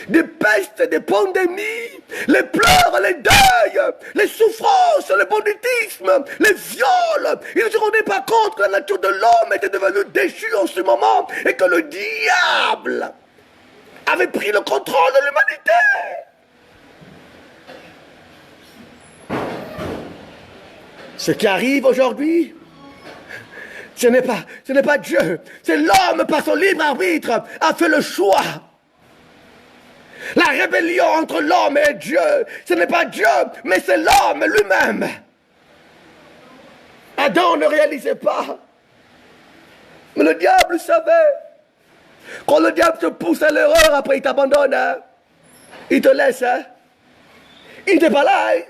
[SPEAKER 1] des pestes, des pandémies, les pleurs, les deuils, les souffrances, le banditisme, les viols. Il ne se rendait pas compte que la nature de l'homme était devenue déchue en ce moment et que le diable avait pris le contrôle de l'humanité. Ce qui arrive aujourd'hui, ce n'est pas Dieu, c'est l'homme par son libre arbitre a fait le choix. La rébellion entre l'homme et Dieu, ce n'est pas Dieu, mais c'est l'homme lui-même. Adam ne réalisait pas, mais le diable savait. Quand le diable te pousse à l'erreur, après il t'abandonne, hein? Il te laisse, hein? Il n'est pas là. Hein?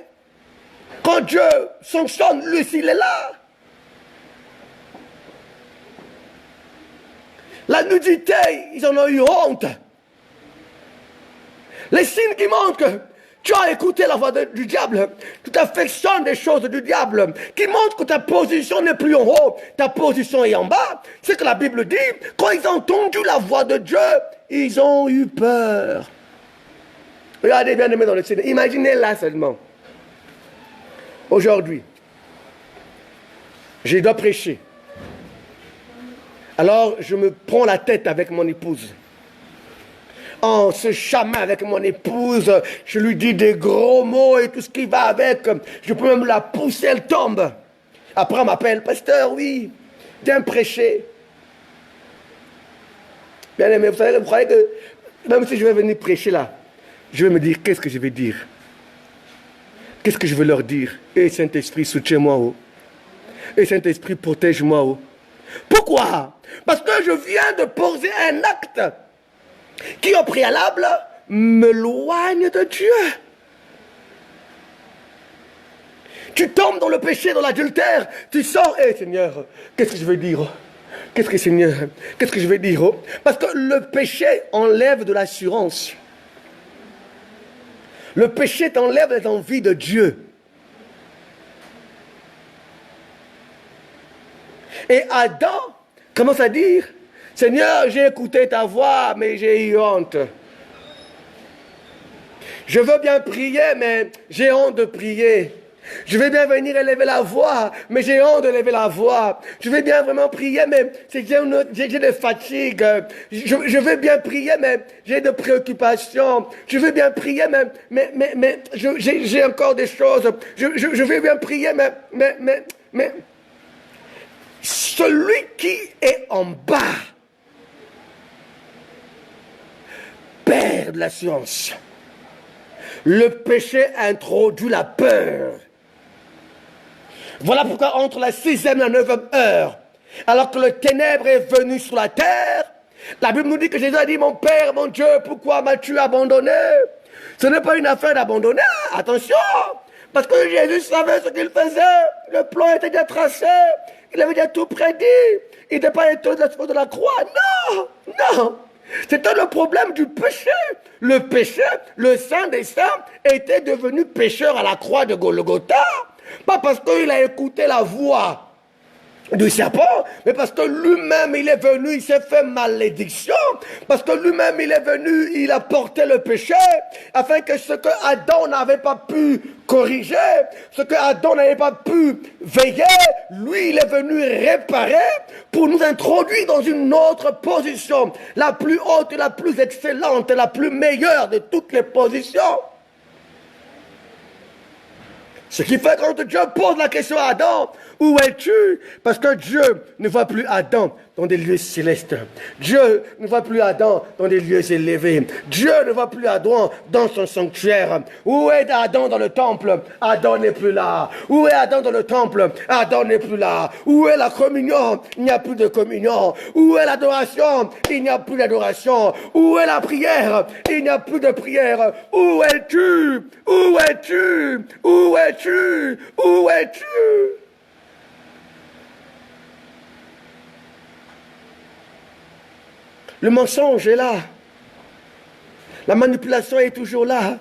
[SPEAKER 1] Quand Dieu sanctionne, lui, s'il est là. La nudité, ils en ont eu honte. Les signes qui montrent que tu as écouté la voix du diable, tu t'affectionnes des choses du diable, qui montrent que ta position n'est plus en haut, ta position est en bas. C'est que la Bible dit, quand ils ont entendu la voix de Dieu, ils ont eu peur. Regardez bien aimé dans le Seigneur, imaginez là seulement. Aujourd'hui, je dois prêcher. Alors, je me prends la tête avec mon épouse. En se chamaille avec mon épouse, je lui dis des gros mots et tout ce qui va avec. Je peux même la pousser, elle tombe. Après, on m'appelle, pasteur, oui, viens prêcher. Bien aimé, vous savez, vous croyez que même si je vais venir prêcher là, je vais me dire, qu'est-ce que je vais dire? Qu'est-ce que je vais leur dire? Et Saint-Esprit, soutiens-moi, oh. Et Saint-Esprit, protège-moi, oh. Pourquoi? Parce que je viens de poser un acte qui, au préalable, m'éloigne de Dieu. Tu tombes dans le péché, dans l'adultère, tu sors, hé Seigneur, qu'est-ce que je vais dire? Qu'est-ce que Seigneur, qu'est-ce que je vais dire? Parce que le péché enlève de l'assurance. Le péché t'enlève les envies de Dieu. Et Adam commence à dire, Seigneur, j'ai écouté ta voix, mais j'ai eu honte. Je veux bien prier, mais j'ai honte de prier. Je vais bien venir élever la voix, mais j'ai honte d'élever la voix. Je vais bien vraiment prier, mais j'ai des fatigues. Je vais bien prier, mais j'ai des préoccupations. Je vais bien prier, mais j'ai encore des choses. Je vais bien prier, mais celui qui est en bas perd de l'assurance. Le péché introduit la peur. Voilà pourquoi entre la 6e et la 9e heure, alors que le ténèbre est venu sur la terre, la Bible nous dit que Jésus a dit, mon Père, mon Dieu, pourquoi m'as-tu abandonné? Ce n'est pas une affaire d'abandonner, attention. Parce que Jésus savait ce qu'il faisait. Le plan était déjà tracé. Il avait déjà tout prédit. Il n'était pas étonné de la croix. Non, non. C'était le problème du péché. Le péché, le Saint des Saints, était devenu pécheur à la croix de Golgotha. Pas parce qu'il a écouté la voix du serpent, mais parce que lui-même il est venu, il s'est fait malédiction, parce que lui-même il est venu, il a porté le péché, afin que ce que Adam n'avait pas pu corriger, ce que Adam n'avait pas pu veiller, lui il est venu réparer pour nous introduire dans une autre position, la plus haute, la plus excellente, la plus meilleure de toutes les positions. Ce qui fait quand Dieu pose la question à Adam, où es-tu? Parce que Dieu ne voit plus Adam dans des lieux célestes. Dieu ne voit plus Adam dans des lieux élevés. Dieu ne voit plus Adam dans son sanctuaire. Où est Adam dans le temple? Adam n'est plus là. Où est Adam dans le temple? Adam n'est plus là. Où est la communion? Il n'y a plus de communion. Où est l'adoration? Il n'y a plus d'adoration. Où est la prière? Il n'y a plus de prière. Où es-tu? Où es-tu? Où es-tu? Où es-tu? Le mensonge est là. La manipulation est toujours là.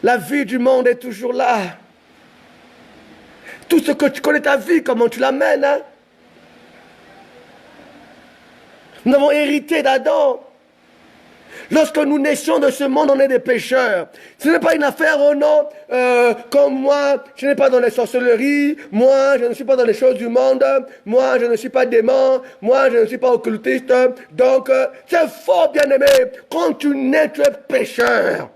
[SPEAKER 1] La vie du monde est toujours là. Tout ce que tu connais ta vie, comment tu l'amènes. Hein? Nous avons hérité d'Adam. Lorsque nous naissions de ce monde, on est des pécheurs. Ce n'est pas une affaire, oh non, comme moi, je n'ai pas dans les sorcelleries, moi, je ne suis pas dans les choses du monde, moi, je ne suis pas démon, moi, je ne suis pas occultiste. Donc, c'est fort, bien-aimé. Quand tu nais, tu es pécheur.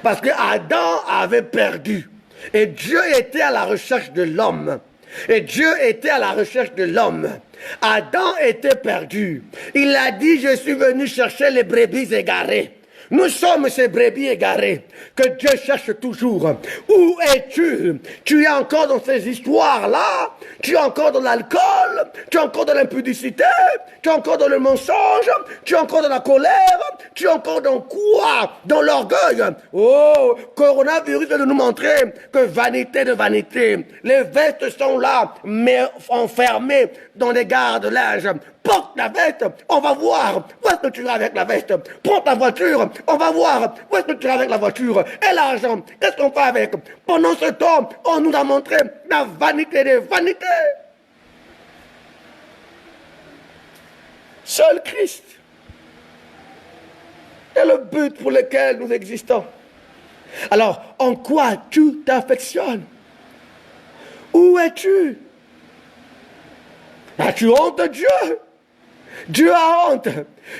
[SPEAKER 1] Parce que Adam avait perdu. Et Dieu était à la recherche de l'homme. Et Dieu était à la recherche de l'homme. Adam était perdu. Il a dit, je suis venu chercher les brebis égarées. Nous sommes ces brebis égarées que Dieu cherche toujours. Où es-tu? Tu es encore dans ces histoires-là? Tu es encore dans l'alcool? Tu es encore dans l'impudicité? Tu es encore dans le mensonge? Tu es encore dans la colère? Tu es encore dans quoi? Dans l'orgueil? Oh, coronavirus vient de nous montrer que vanité de vanité. Les vestes sont là, mais enfermées dans des gardes-linge. Porte la veste, on va voir où est-ce que tu vas avec la veste. Prends ta voiture, on va voir où est-ce que tu vas avec la voiture. Et l'argent, qu'est-ce qu'on fait avec? Pendant ce temps, on nous a montré la vanité des vanités. Seul Christ est le but pour lequel nous existons. Alors, en quoi tu t'affectionnes? Où es-tu? As-tu honte de Dieu? Dieu a honte.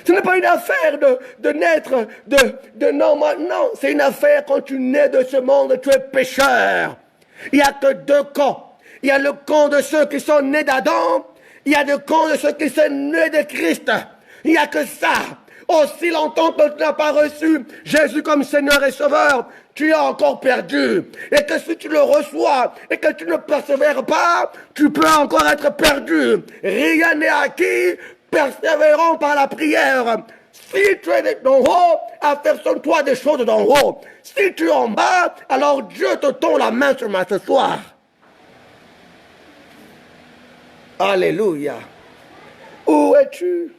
[SPEAKER 1] Ce n'est pas une affaire de naître de non, non. C'est une affaire quand tu nais de ce monde, tu es pécheur. Il n'y a que deux camps. Il y a le camp de ceux qui sont nés d'Adam. Il y a le camp de ceux qui sont nés de Christ. Il n'y a que ça. Aussi longtemps que tu n'as pas reçu Jésus comme Seigneur et Sauveur, tu es encore perdu. Et que si tu le reçois et que tu ne persévères pas, tu peux encore être perdu. Rien n'est acquis, persévérant par la prière. Si tu es d'en haut, affectionne-toi des choses d'en haut. Si tu es en bas, alors Dieu te tend la main sur moi ce soir. Alléluia. Où es-tu?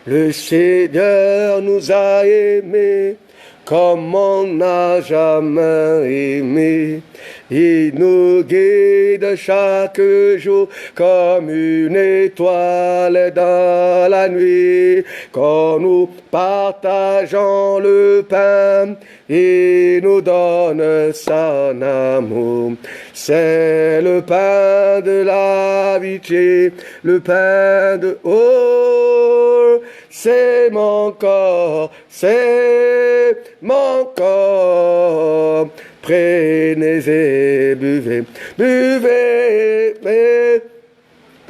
[SPEAKER 1] Le Seigneur nous a aimés comme on n'a jamais aimé. Il nous guide chaque jour comme une étoile dans la nuit. Quand nous partageons le pain, il nous donne son amour. C'est le pain de l'amitié, le pain de... Oh, c'est mon corps, c'est mon corps. Prenez et buvez, buvez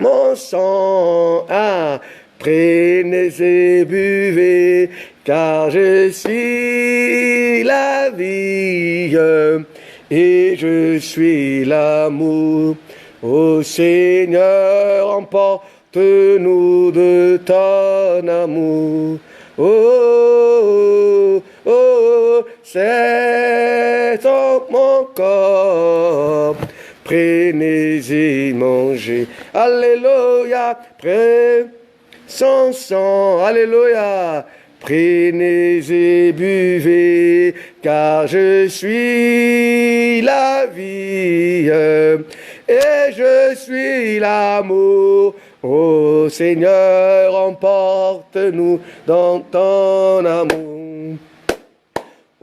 [SPEAKER 1] mon sang. Ah, prenez et buvez, car je suis la vie et je suis l'amour. Ô Seigneur, emporte-nous de ton amour. Oh, oh, oh, c'est mon corps. Prenez-y, mangez. Alléluia. Prenez son sang. Alléluia. Prenez-y, buvez, car je suis la vie et je suis l'amour. Ô Seigneur, emporte-nous dans ton amour.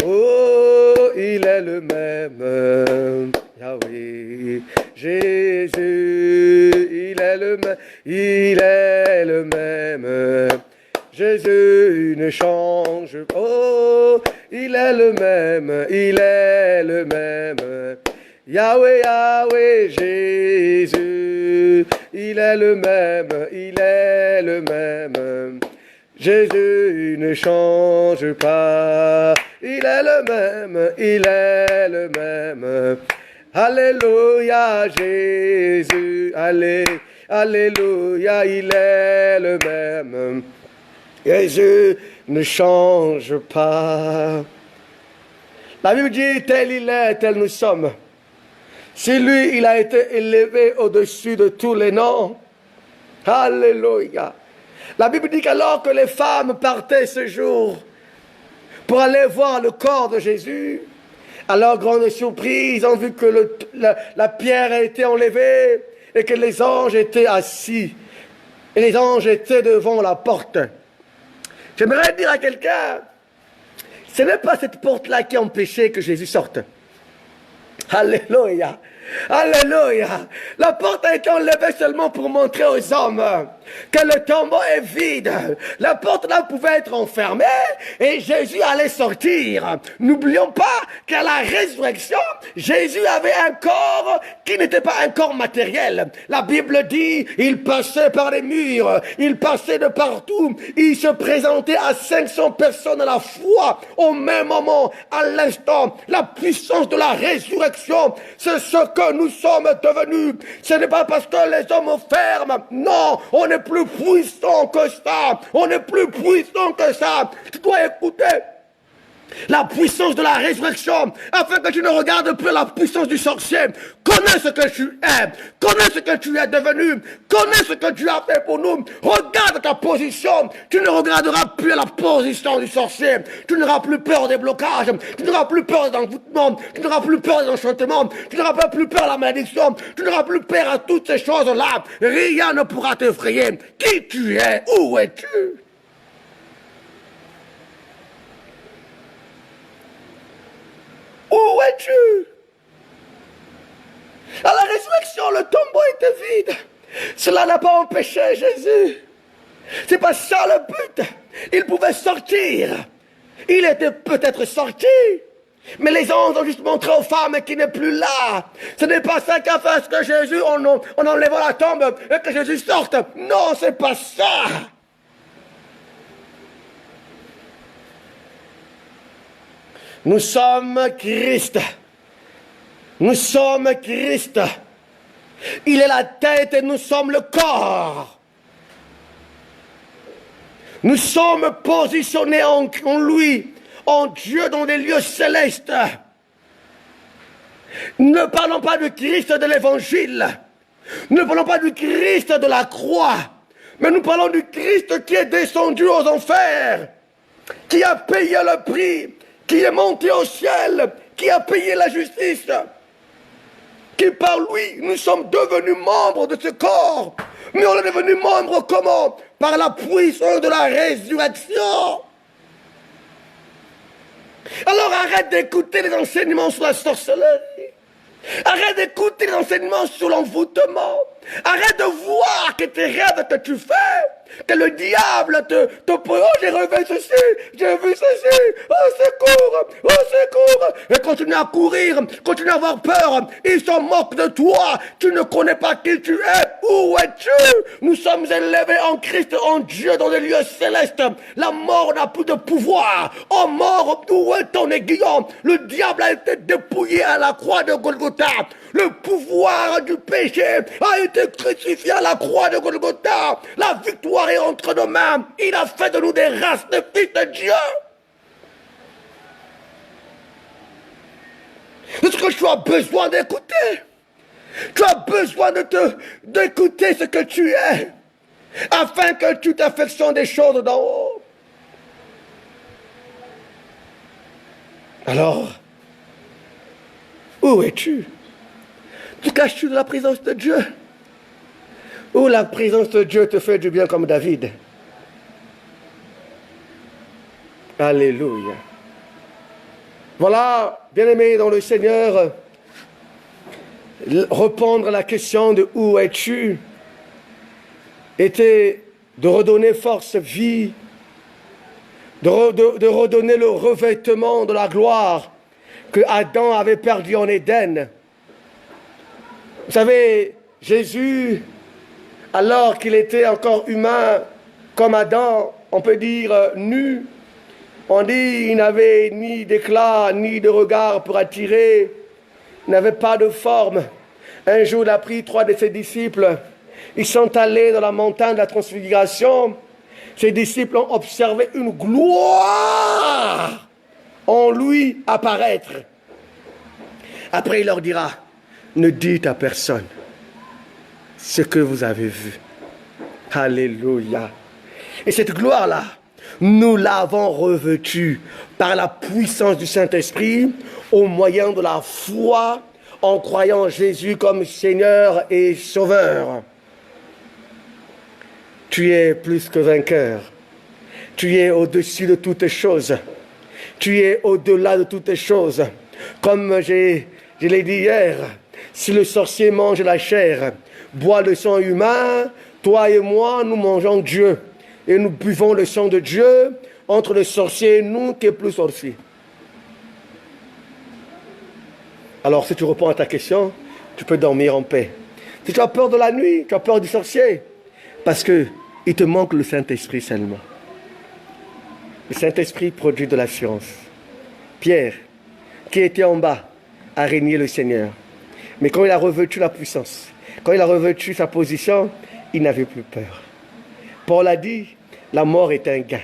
[SPEAKER 1] Oh, il est le même, Yahweh, Jésus, il est le même, il est le même. Jésus ne change pas, oh, il est le même, il est le même. Yahweh, Yahweh, Jésus, il est le même, il est le même. Jésus ne change pas, il est le même, il est le même. Alléluia, Jésus, alléluia, il est le même. Jésus ne change pas. La Bible dit, tel il est, tel nous sommes. Si lui, il a été élevé au-dessus de tous les noms. Alléluia. La Bible dit qu'alors que les femmes partaient ce jour pour aller voir le corps de Jésus, à leur grande surprise, ils ont vu que la pierre a été enlevée et que les anges étaient assis. Et les anges étaient devant la porte. J'aimerais dire à quelqu'un, ce n'est pas cette porte-là qui a empêché que Jésus sorte. Alléluia. Alléluia. La porte a été enlevée seulement pour montrer aux hommes que le tombeau est vide. La porte là pouvait être enfermée et Jésus allait sortir. N'oublions pas qu'à la résurrection, Jésus avait un corps qui n'était pas un corps matériel. La Bible dit, il passait par les murs, il passait de partout, il se présentait à 500 personnes à la fois, au même moment, à l'instant. La puissance de la résurrection, c'est ce que nous sommes devenus. Ce n'est pas parce que les hommes ferment. Non, on est plus puissant que ça. On est plus puissant que ça. Tu dois écouter la puissance de la résurrection, afin que tu ne regardes plus la puissance du sorcier. Connais ce que tu es, connais ce que tu es devenu, connais ce que tu as fait pour nous. Regarde ta position. Tu ne regarderas plus la position du sorcier. Tu n'auras plus peur des blocages, tu n'auras plus peur des envoûtements, tu n'auras plus peur des enchantements, tu n'auras pas plus peur de la malédiction, tu n'auras plus peur à toutes ces choses-là. Rien ne pourra t'effrayer. Qui tu es? Où es-tu? Où es-tu? À la résurrection, le tombeau était vide. Cela n'a pas empêché Jésus. C'est pas ça le but. Il pouvait sortir. Il était peut-être sorti. Mais les anges ont juste montré aux femmes qu'il n'est plus là. Ce n'est pas ça qu'a fait ce que Jésus, en enlevant la tombe et que Jésus sorte. Non, c'est pas ça. Nous sommes Christ. Nous sommes Christ. Il est la tête et nous sommes le corps. Nous sommes positionnés en lui, en Dieu dans des lieux célestes. Ne parlons pas du Christ de l'évangile. Ne parlons pas du Christ de la croix. Mais nous parlons du Christ qui est descendu aux enfers, qui a payé le prix, qui est monté au ciel, qui a payé la justice, qui par lui, nous sommes devenus membres de ce corps. Mais on est devenus membres comment? Par la puissance de la résurrection. Alors arrête d'écouter les enseignements sur la sorcellerie. Arrête d'écouter les enseignements sur l'envoûtement. Arrête de voir que tes rêves que tu fais, que le diable te oh, j'ai rêvé ceci, j'ai vu ceci, oh secours, et continue à courir, continue à avoir peur, ils s'en moquent de toi, tu ne connais pas qui tu es, où es-tu? Nous sommes élevés en Christ, en Dieu, dans des lieux célestes, la mort n'a plus de pouvoir, oh mort, où est ton aiguillon? Le diable a été dépouillé à la croix de Golgotha, le pouvoir du péché a été crucifié à la croix de Golgotha, la victoire pouvoir est entre nos mains. Il a fait de nous des races de fils de Dieu. Est-ce que tu as besoin d'écouter? Tu as besoin d'écouter ce que tu es, afin que tu t'affectionnes des choses d'en haut. Alors, où es-tu? Te caches-tu de la présence de Dieu? Ou la présence de Dieu te fait du bien comme David? Alléluia. Voilà, bien-aimés dans le Seigneur, répondre à la question de où es-tu était de redonner force, vie, de redonner le revêtement de la gloire que Adam avait perdu en Éden. Vous savez, Jésus, alors qu'il était encore humain comme Adam, on peut dire nu, on dit il n'avait ni d'éclat, ni de regard pour attirer, il n'avait pas de forme. Un jour, il a pris 3 de ses disciples, ils sont allés dans la montagne de la transfiguration. Ses disciples ont observé une gloire en lui apparaître. Après, il leur dira, ne dites à personne ce que vous avez vu. Alléluia. Et cette gloire-là, nous l'avons revêtue par la puissance du Saint-Esprit au moyen de la foi en croyant Jésus comme Seigneur et Sauveur. Tu es plus que vainqueur. Tu es au-dessus de toutes choses. Tu es au-delà de toutes choses. Comme je l'ai dit hier, si le sorcier mange la chair, boit le sang humain, toi et moi, nous mangeons Dieu. Et nous buvons le sang de Dieu. Entre le sorcier et nous, qui est plus sorcier? Alors, si tu réponds à ta question, tu peux dormir en paix. Si tu as peur de la nuit, tu as peur du sorcier, parce qu'il te manque le Saint-Esprit seulement. Le Saint-Esprit produit de l'assurance. Pierre, qui était en bas, a régné le Seigneur. Mais quand il a revêtu la puissance, quand il a revêtu sa position, il n'avait plus peur. Paul a dit, la mort est un gain,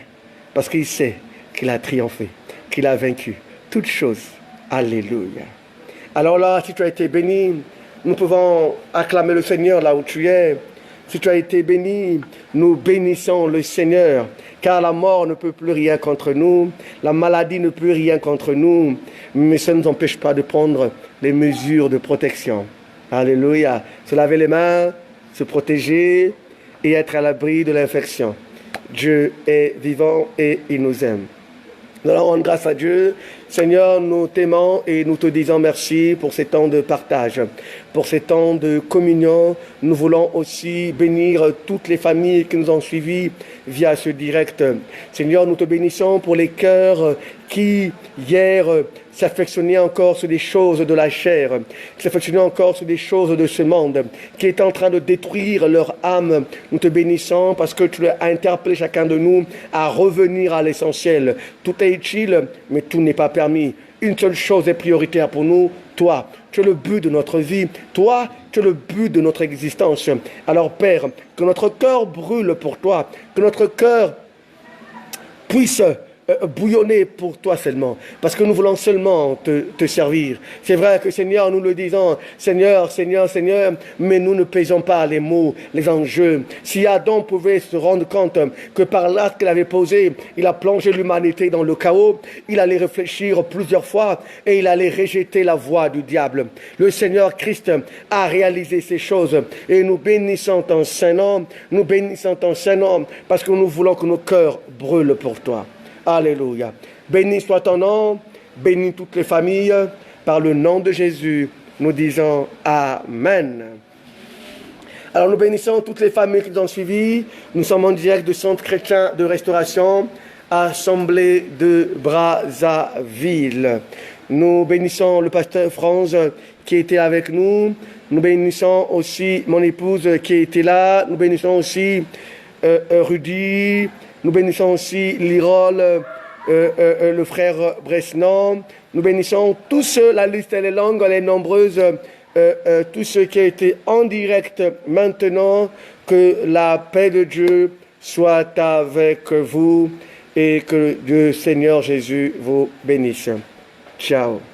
[SPEAKER 1] parce qu'il sait qu'il a triomphé, qu'il a vaincu toutes choses. Alléluia. Alors là, si tu as été béni, nous pouvons acclamer le Seigneur là où tu es. Si tu as été béni, nous bénissons le Seigneur, car la mort ne peut plus rien contre nous, la maladie ne peut rien contre nous, mais ça ne nous empêche pas de prendre les mesures de protection. Alléluia. Se laver les mains, se protéger et être à l'abri de l'infection. Dieu est vivant et il nous aime. Nous allons rendre grâce à Dieu. Seigneur, nous t'aimons et nous te disons merci pour ces temps de partage, pour ces temps de communion. Nous voulons aussi bénir toutes les familles qui nous ont suivis via ce direct. Seigneur, nous te bénissons pour les cœurs qui, hier, s'affectionnaient encore sur des choses de la chair, qui s'affectionnaient encore sur des choses de ce monde, qui est en train de détruire leur âme. Nous te bénissons parce que tu as interpellé chacun de nous à revenir à l'essentiel. Tout est utile, mais tout n'est pas permis. Une seule chose est prioritaire pour nous, toi. Tu es le but de notre vie. Toi, tu es le but de notre existence. Alors, Père, que notre cœur brûle pour toi, que notre cœur puisse bouillonner pour toi seulement, parce que nous voulons seulement te servir. C'est vrai que Seigneur, nous le disons, Seigneur, Seigneur, Seigneur, mais nous ne pesons pas les mots, les enjeux. Si Adam pouvait se rendre compte que par l'acte qu'il avait posé, il a plongé l'humanité dans le chaos, il allait réfléchir plusieurs fois et il allait rejeter la voie du diable. Le Seigneur Christ a réalisé ces choses et nous bénissons ton Saint-Nom, nous bénissons ton Saint-Nom, parce que nous voulons que nos cœurs brûlent pour toi. Alléluia. Béni soit ton nom, bénis toutes les familles, par le nom de Jésus, nous disons Amen. Alors nous bénissons toutes les familles qui nous ont suivis. Nous sommes en direct du Centre chrétien de restauration, Assemblée de Brazzaville. Nous bénissons le pasteur France qui était avec nous. Nous bénissons aussi mon épouse qui était là. Nous bénissons aussi Rudy. Nous bénissons aussi Lirol, le frère Bresnan. Nous bénissons tous ceux, la liste elle est longue, elle est nombreuse, tous ceux qui ont été en direct maintenant. Que la paix de Dieu soit avec vous et que le Seigneur Jésus vous bénisse. Ciao.